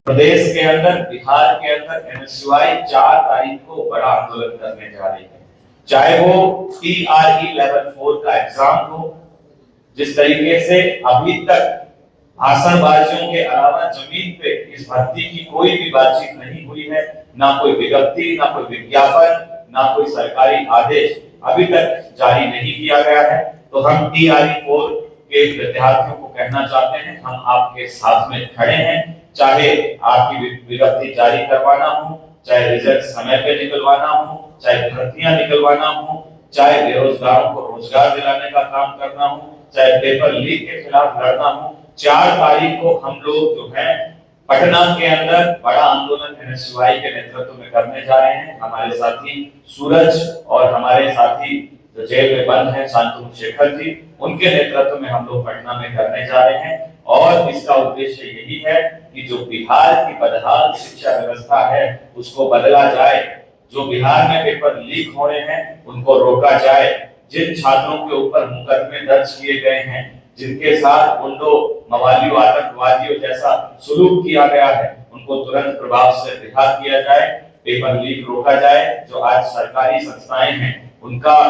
प्रदेश के अंदर, बिहार के अंदर एनएसयूआई 4 तारीख को बड़ा आंदोलन करने जा रही है। चाहे वो टीआरई लेवल 4 का एग्जाम हो, जिस तरीके से अभी तक भाषणबाजियों के अलावा जमीन पे इस भर्ती की कोई भी बातचीत नहीं हुई है, ना कोई विज्ञप्ति, ना कोई विज्ञापन, ना कोई सरकारी आदेश अभी तक जारी नहीं किया गया है। तो हम टीआरई 4 के विद्यार्थियों को कहना चाहते हैं, हम आपके साथ में खड़े हैं। चाहे आपकी विज्ञप्ति जारी करवाना हो, चाहे रिजल्ट समय पे निकलवाना हो, चाहे भर्तियां निकलवाना हो, चाहे बेरोजगारों को रोजगार दिलाने का काम करना हो, चाहे पेपर लीक के खिलाफ लड़ना हो, 4 तारीख को हम लोग जो है पटना के अंदर बड़ा आंदोलन एनएसयूआई के नेतृत्व में करने जा रहे हैं। हमारे साथी सूरज और हमारे साथी जो जेल में बंद हैं शांतनु शेखर जी, उनके नेतृत्व में हम लोग पटना में करने जा रहे हैं। और इसका उद्देश्य यही है कि जो बिहार की बदहाल शिक्षा व्यवस्था है उसको बदला जाए, जो बिहार में पेपर लीक हो रहे हैं उनको रोका जाए, जिन छात्रों के ऊपर मुकदमे दर्ज किए गए हैं, जिनके साथ गुंडों, मवालियों, आतंकवादियों जैसा सुलूक किया गया है, उनको तुरंत प्रभाव से रिहा किया जाए, पेपर लीक रोका जाए। जो आज सरकारी संस्थाएं हैं उनका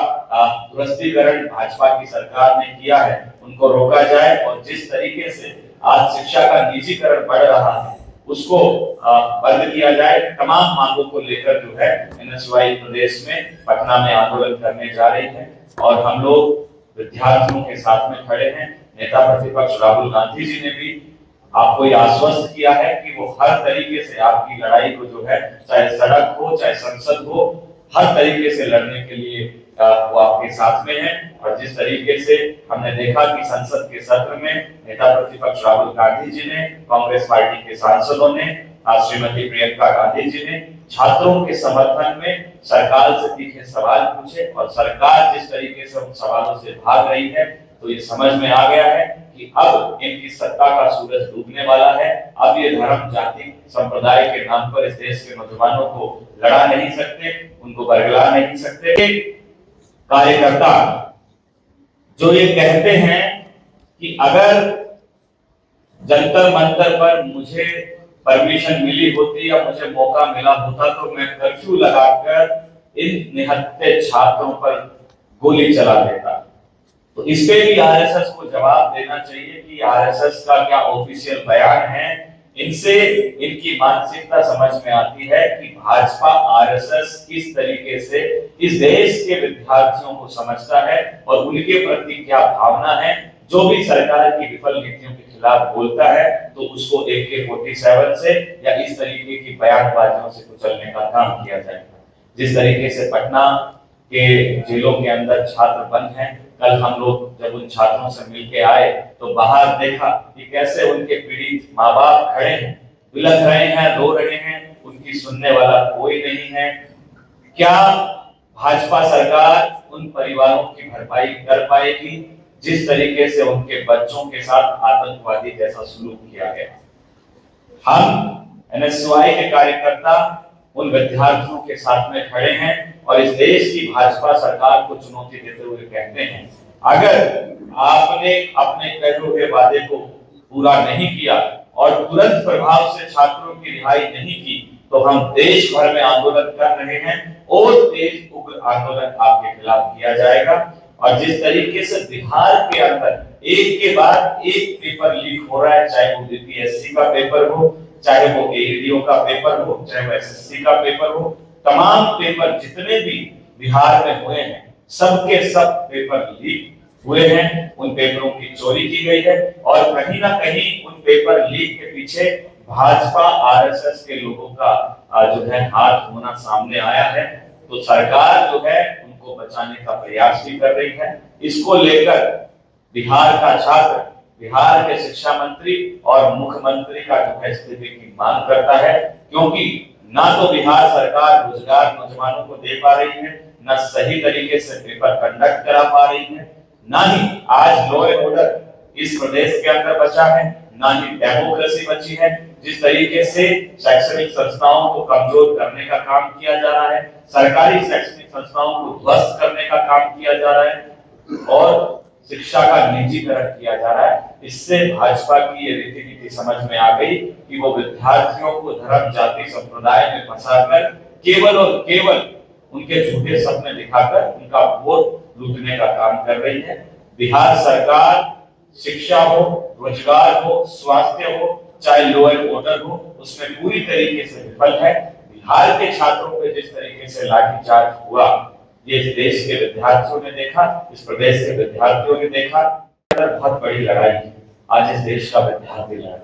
दुरुस्तीकरण भाजपा की सरकार ने किया है, उनको रोका जाए। और जिस तरीके से आज शिक्षा का निजीकरण बढ़ रहा है उसको बंद किया जाए। तमाम मांगों को लेकर जो है एनएसयूआई प्रदेश में पटना में आंदोलन करने जा रही है और हम लोग विद्यार्थियों के साथ में खड़े हैं। नेता प्रतिपक्ष राहुल गांधी जी ने भी आपको ये आश्वस्त किया है कि वो हर तरीके से आपकी लड़ाई को जो है, चाहे सड़क हो चाहे संसद हो, हर तरीके से लड़ने के लिए वो आपके साथ में है। और जिस तरीके से हमने देखा कि संसद के सत्र में नेता प्रतिपक्ष राहुल गांधी जी ने, कांग्रेस पार्टी के सांसदों ने, श्रीमती प्रियंका गांधी जी ने छात्रों के समर्थन में सरकार से तीखे सवाल पूछे और सरकार जिस तरीके से उन सवालों से भाग रही है, तो ये समझ में आ गया है कि अब इनकी सत्ता का सूरज डूबने वाला है। अब ये धर्म, जाति, संप्रदाय के नाम पर इस देश के नौजवानों को लड़ा नहीं सकते, उनको बरगला नहीं सकते। कार्यकर्ता जो ये कहते हैं कि अगर जंतर मंतर पर मुझे परमिशन मिली होती या मुझे मौका मिला होता तो मैं कर्फ्यू लगाकर इन निहत्थे छात्रों पर गोली चला देता। तो इस पे भी आरएसएस को जवाब देना चाहिए कि आरएसएस का क्या ऑफिशियल बयान है। इनसे इनकी मानसिकता समझ में आती है कि भाजपा आरएसएस किस तरीके से इस देश के विद्यार्थियों को समझता है और उनके प्रति क्या भावना है। जो भी सरकार की विफल नीतियों के खिलाफ बोलता है तो उसको AK-47 से या इस तरीके की बयानबाजियों से कुचलने का काम किया जाएगा। जिस तरीके से पटना के जेलों के अंदर छात्र बंद हैं, कल हम लोग जब उन छात्रों से मिलके आए तो बाहर देखा कि कैसे उनके पीड़ित माँ बाप खड़े हैं, बिलख रहे हैं, रो रहे हैं, उनकी सुनने वाला कोई नहीं है। क्या भाजपा सरकार उन परिवारों की भरपाई कर पाएगी जिस तरीके से उनके बच्चों के साथ आतंकवादी जैसा सलूक किया गया? हम एनएसयूआई के कार्यकर्ता उन विद्यार्थियों के साथ में खड़े हैं और इस देश की भाजपा सरकार को चुनौती देते हुए कहते हैं, अगर आपने अपने कहे हुए वादे को पूरा नहीं किया और तुरंत प्रभाव से छात्रों की रिहाई नहीं की तो हम देश भर में आंदोलन कर रहे हैं और तेज उग्र आंदोलन आपके खिलाफ किया जाएगा। और जिस तरीके से बिहार के अंदर एक के बाद एक पेपर लीक हो रहा है, चाहे वो बीपीएससी का पेपर हो, चाहे वो एईडीओ का पेपर हो, चाहे वो एसएससी का पेपर हो, तमाम पेपर जितने भी बिहार में हुए हैं सबके सब पेपर लीक हुए हैं। उन पेपरों की चोरी की गई है और कहीं ना कहीं उन पेपर लीक के पीछे भाजपा आरएसएस के लोगों का जो है हाथ होना सामने आया है। तो सरकार जो है उनको बचाने का प्रयास भी कर रही है। इसको लेकर बिहार का छात्र बिहार के शिक्षा मंत्री और मुख्यमंत्री का जो है इस्तीफे की मांग करता है, क्योंकि ना तो बिहार सरकार रोजगार नौजवानों को दे पा रही है, ना सही तरीके से पेपर कंडक्ट करा पा रही है, ना ही आज लॉ एंड ऑर्डर इस प्रदेश के अंदर बचा है, ना ही डेमोक्रेसी बची है। जिस तरीके से शैक्षणिक संस्थाओं को कमजोर करने का काम किया जा रहा है, सरकारी शैक्षणिक संस्थाओं को ध्वस्त करने का काम किया जा रहा है और शिक्षा का निजीकरण किया जा रहा है, इससे भाजपा की ये रीति की समझ में आ गई कि वो विद्यार्थियों को धर्म जाति संप्रदाय में फंसाकर केवल और केवल उनके झूठे सपने दिखाकर उनका वोट लूटने का काम कर रही है। बिहार सरकार शिक्षा हो, रोजगार हो, स्वास्थ्य हो, चाहे लो एंड ऑर्डर हो, उसमें पूरी तरीके से विफल है। बिहार के छात्रों पे जिस तरीके से लाठीचार्ज हुआ, ये इस देश के विद्यार्थियों ने देखा, इस प्रदेश के विद्यार्थियों ने देखा। बहुत बड़ी लड़ाई आज इस देश का विद्यार्थी लड़ रहा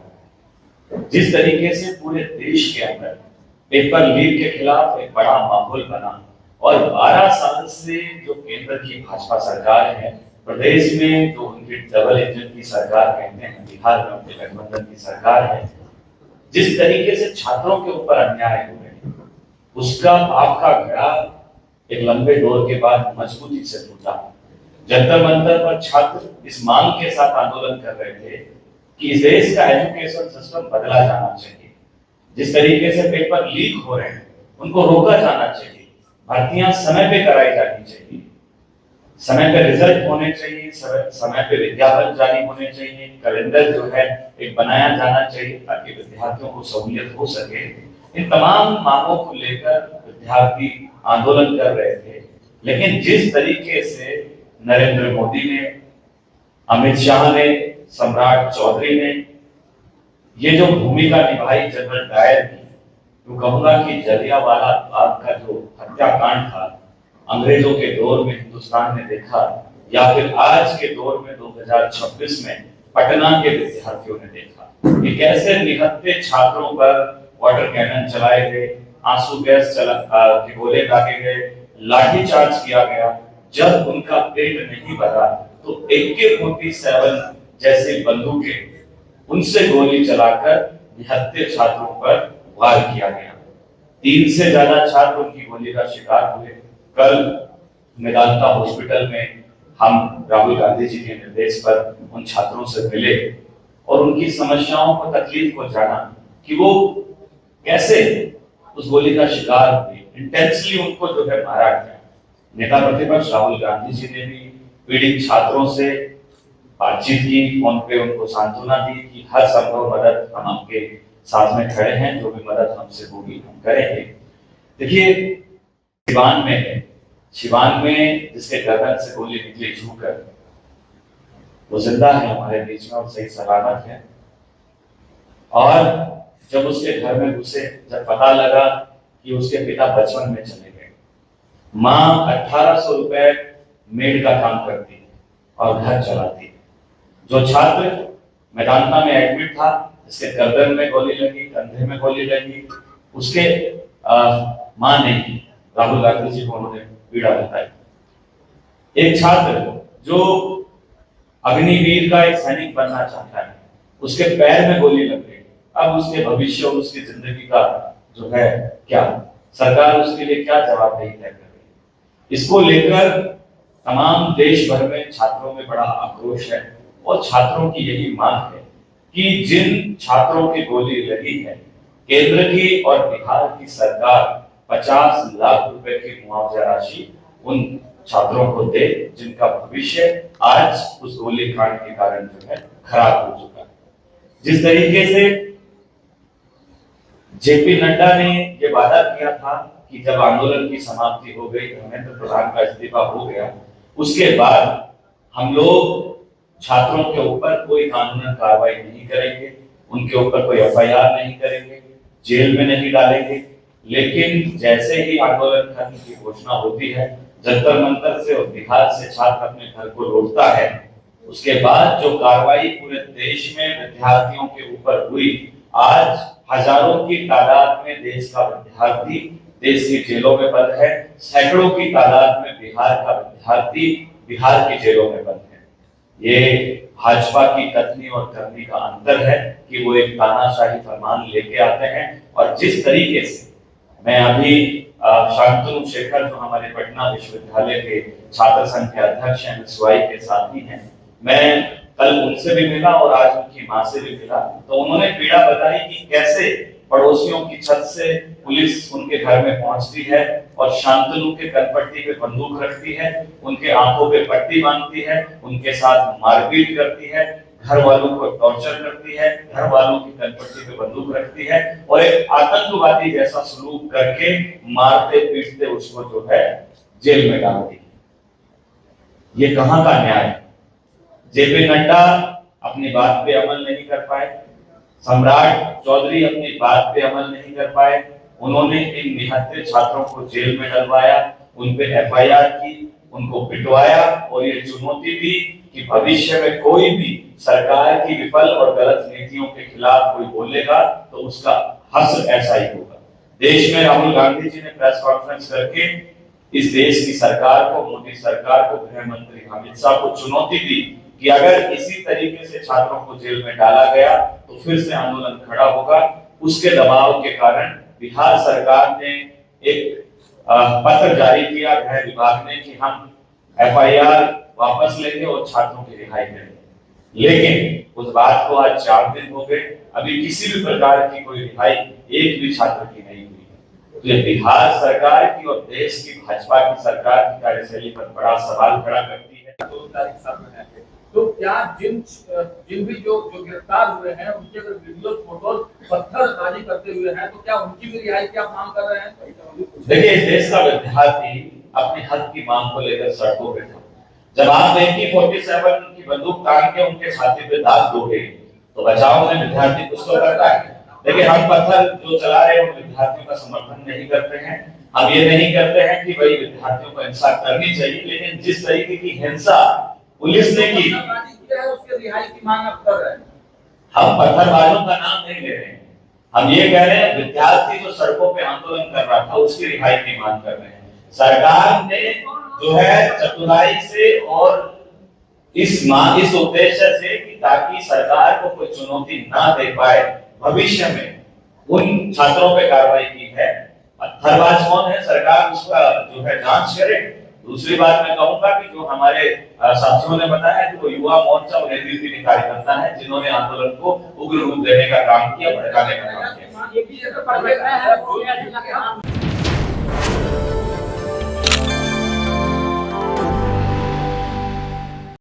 है। जिस तरीके से पूरे देश के अंदर पेपर लीक के खिलाफ एक बड़ा माहौल बना और 12 साल से जो केंद्र की भाजपा सरकार है, प्रदेश में जो उनकी डबल इंजन की सरकार कहते हैं, बिहार में उनके गठबंधन की सरकार है, जिस तरीके से छात्रों के ऊपर अन्याय हुए, उसका पाप का घड़ा एक लंबे दौर के बाद मजबूती से टूटा। जंतर मंतर पर छात्र इस मांग के साथ आंदोलन कर रहे थे कि इस देश का एजुकेशन सिस्टम बदला जाना चाहिए। जिस तरीके से पेपर लीक हो रहे हैं, उनको रोका जाना चाहिए। भर्तियां समय पे कराई जानी चाहिए, समय पे रिजल्ट होने चाहिए, समय पे विज्ञापन जारी होने चाहिए, कैलेंडर जो है एक बनाया जाना चाहिए ताकि विद्यार्थियों को सहूलियत हो सके। इन तमाम मांगों को लेकर विद्यार्थी आंदोलन कर रहे थे, लेकिन जिस तरीके से नरेंद्र मोदी ने, अमित शाह ने, सम्राट चौधरी ने ये जो भूमिका निभाई जनरल डायर की, तो कहूंगा कि जलियांवाला बाग का जो हत्याकांड था, अंग्रेजों के दौर में हिंदुस्तान ने देखा, या फिर आज के दौर में 2026 में पटना के विद्यार्थियों ने देखा कि कैसे निहत्थे छात्रों पर वाटर कैनन चलाए गए, आंसू गैस के गोले दागे गए, लाठीचार्ज किया गया। जब उनका पेट नहीं भरा तो AK-47 जैसे बंदूकें उनसे गोली चलाकर निहत्थे छात्रों पर वार किया गया। 3 से ज्यादा छात्र उनकी गोली का शिकार हुए। कल मेदांता हॉस्पिटल में हम राहुल गांधी जी के निर्देश पर उन छात्रों से मिले और उनकी समस्याओं को, तकलीफ को जाना कि वो कैसे उस गोली का शिकार हुए। इंटेंसली उनको जो है मारा गया। नेता प्रतिपक्ष राहुल गांधी जी ने भी पीड़ित छात्रों से बातचीत की, फोन पे उनको सांत्वना दी कि हर संभव मदद हम आपके साथ में खड़े हैं, जो भी मदद हमसे होगी हम करेंगे। देखिए, शिवान में जिसके गर्दन से गोली निकली छूकर, वो जिंदा है हमारे बीच में और सही सलामत है। और जब उसके घर में घुसे, जब पता लगा कि उसके पिता बचपन में चले गए, माँ 1800 रुपए मेड का काम करती है और घर चलाती है। जो छात्र मेदांता में एडमिट था, जिसके गर्दन में गोली लगी, कंधे में गोली लगी, उसके माँ ने राहुल गांधी जी को उन्होंने पीड़ा बताई। एक छात्र जो अग्निवीर का एक सैनिक बनना चाहता है, उसके पैर में गोली लग गई। अब उसके भविष्य और उसकी जिंदगी का जो है क्या, सरकार उसके लिए क्या जवाबदेही तय कर रही है, इसको लेकर तमाम देश भर में छात्रों में बड़ा आक्रोश है। और छात्रों की यही मांग है कि जिन छात्रों की गोली लगी है, केंद्र की और बिहार की सरकार 50 लाख रुपए की मुआवजा राशि उन छात्रों को दे जिनका भविष्य आज उस गोलीकांड के कारण जो है खराब हो चुका है। जिस तरीके से जेपी नड्डा ने ये वादा किया था कि जब आंदोलन की समाप्ति हो गई, धर्मेंद्र प्रधान का इस्तीफा हो गया, उसके बाद हम लोग छात्रों के ऊपर कोई कानूनी कार्रवाई नहीं करेंगे, उनके ऊपर कोई FIR नहीं करेंगे, जेल में नहीं डालेंगे। लेकिन जैसे ही आंदोलन खत्म की घोषणा होती है, जंतर मंतर से और बिहार से छात्र अपने घर को लौटता है, उसके बाद जो कार्रवाई पूरे देश में विद्यार्थियों के ऊपर हुई, आज हजारों की तादाद में देश का विद्यार्थी देश की जेलों में बंद है, सैकड़ों की तादाद में बिहार का विद्यार्थी बिहार की जेलों में बंद है। ये भाजपा की कथनी और करनी का अंतर है कि वो एक तानाशाही फरमान लेके आते हैं। और जिस तरीके से मैं अभी शांतनु शेखर, जो हमारे पटना विश्वविद्यालय के छात्र संघ के अध्यक्ष हैं, SY के साथी हैं, मैं कल उनसे भी मिला और आज उनकी मां से भी मिला, तो उन्होंने पीड़ा बताई कि कैसे पड़ोसियों की छत से पुलिस उनके घर में पहुंचती है और शांतनु के कनपट्टी पे बंदूक रखती है, उनके आंखों पे पट्टी बांधती है, उनके साथ मारपीट करती है, घर वालों को टॉर्चर करती है, घर वालों की कनपट्टी पे बंदूक रखती है और एक आतंकवादी जैसा सलूक करके मारते पीटते उसको जो है जेल में डालती है। ये कहां का न्याय? जेपी नड्डा अपनी बात पे अमल नहीं कर पाए, सम्राट चौधरी अपनी बात पे अमल नहीं कर पाए, उन्होंने इन निहत्थे छात्रों को जेल में डलवाया, उन पे एफआईआर की, उनको पिटवाया और ये चुनौती दी कि भविष्य में कोई भी सरकार की विफल और गलत नीतियों के खिलाफ कोई बोलेगा तो उसका हश्र ऐसा ही होगा। देश में राहुल गांधी जी ने प्रेस कॉन्फ्रेंस करके इस देश की सरकार को, मोदी सरकार को, गृह मंत्री अमित शाह को चुनौती दी कि अगर इसी तरीके से छात्रों को जेल में डाला गया तो फिर से आंदोलन खड़ा होगा। उसके दबाव के कारण बिहार सरकार ने एक पत्र जारी किया गृह विभाग ने कि हम एफआईआर वापस लेंगे और छात्रों की रिहाई करेंगे। लेकिन उस बात को आज 4 दिन हो गए, अभी किसी भी प्रकार की कोई रिहाई एक भी छात्र की नहीं हुई। तो ये बिहार सरकार की और देश की भाजपा की सरकार की कार्यशैली पर बड़ा सवाल खड़ा करती है। 2 तारीख सामने आए थे, तो क्या जिन भी जो गिरफ्तार हुए हैं उनके अगर वीडियो फोटो पत्थरबाजी करते हुए हैं तो क्या उनकी भी रिहाई की आप मांग कर रहे हैं? देखिए, इस देश का विद्यार्थी अपने हक की मांग को लेकर सड़कों पे था। जब आप AK-47 की बंदूक तान के उनके छाती पे दाग दोगे तो बचाव में विद्यार्थी कुछ तो करता है। देखिए, हम पत्थर जो चला रहे हैं उन विद्यार्थियों का समर्थन नहीं करते हैं। हम ये नहीं करते हैं कि भाई विद्यार्थियों को हिंसा करनी चाहिए, लेकिन जिस तरीके की हिंसा पुलिस ने की, उसके रिहाई की मांग आप कर रहे हैं। हम पत्थरबाजों का नाम नहीं ले रहे हैं, हम ये कह रहे हैं विद्यार्थी जो सड़कों पे आंदोलन कर रहा था उसकी रिहाई की मांग कर रहे हैं। सरकार ने जो है चतुराई से और इस उद्देश्य से कि ताकि सरकार को कोई चुनौती ना दे पाए भविष्य में, उन छात्रों पे कार्रवाई की है। पत्थरबाज कौन है, सरकार उसका जो है जांच करे। दूसरी बात मैं कहूंगा कि जो हमारे साथियों ने बताया कि वो युवा मोर्चा और एबीवीपी कार्यकर्ता है जिन्होंने आंदोलन को उग्र रूप देने का काम किया, भड़काने का काम किया।